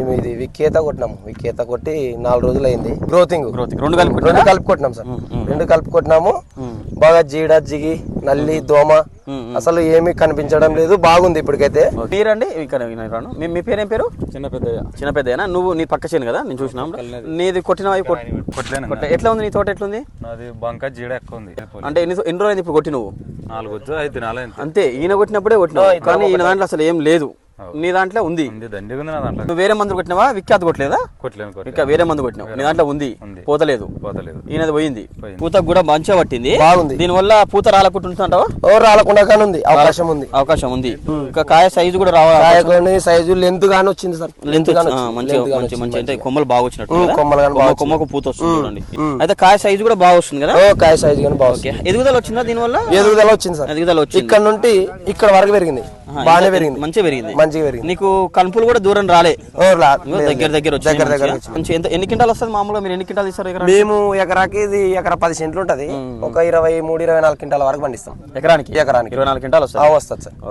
మేము ఇది విక్కేత కొట్టినాము. విక్కేత కొట్టి 4 రోజులు అయింది. గ్రోతింగ్ రెండు కలిపి కొట్టినాం సార్. 2 కలిపి కొట్టినాము. బాగా జీడ జిగి నల్లి దోమ అసలు ఏమీ కనిపించడం లేదు. బాగుంది ఇప్పటికైతే. మీరండి ఇక్కడ మీ పేరు ఏం పేరు? చిన్న పెద్దయ్యనా? నువ్వు నీ పక్క చేను కదా, నేను చూసినా. నీది కొట్టిన ఎట్లా ఉంది? నీ తోట ఎట్లుంది? బంక జీడ ఎక్కువ ఉంది. అంటే ఎన్ని రోజులు ఇప్పుడు కొట్టి? నువ్వు 4 దినాలు అంతే. ఈయన కొట్టినప్పుడే కొట్టినావు, కానీ ఈయన దాంట్లో అసలు ఏం లేదు. నీ దాంట్లో ఉంది. నువ్వు వేరే మందు కొట్టినావా? విఖ్యాత కొట్టలేదా? ఇంకా వేరే మందు కొట్టినావు. నీ దాంట్లో ఉంది, పోతలేదు. ఈయనది పోయింది. పూత కూడా మంచిగా పట్టింది, బాగుంది. దీని వల్ల పూత రాలకుంటుంటావా? రాలకుండా కానీ ఉంది, అవకాశం ఉంది. ఇంకా కాయ సైజు కూడా రావాలి. సైజు లెంత్ గానీ వచ్చింది సార్. లెంత్ మంచి అంటే కొమ్మలు బాగా వచ్చినట్టు, కొమ్మకు పూత వస్తుంది చూడండి. అయితే కాయ సైజు కూడా బాగా వస్తుంది కదా? కాయ సైజు కానీ బాగా. ఎదుగుదల వచ్చిందా దీని వల్ల? ఎదుగుదల వచ్చింది సార్. ఎదుగుదల వచ్చింది. ఇక్కడ నుండి ఇక్కడ వరకు పెరిగింది, బాగానే పెరిగింది, మంచిగా పెరిగింది. నీకు కలుపులు కూడా దూరం రాలే, దగ్గర వచ్చి. ఎన్ని క్వింటాలు వస్తుంది మామూలుగా? మీరు ఎన్ని క్వింటాలు ఇస్తారు? మేము ఎకరాకి ఇది ఎకరా 10 సెంట్లు ఉంటది. ఒక 23-24 క్వింటాల వరకు పండిస్తాం. ఎకరానికి 24 క్వింటాలు వస్తుంది సార్.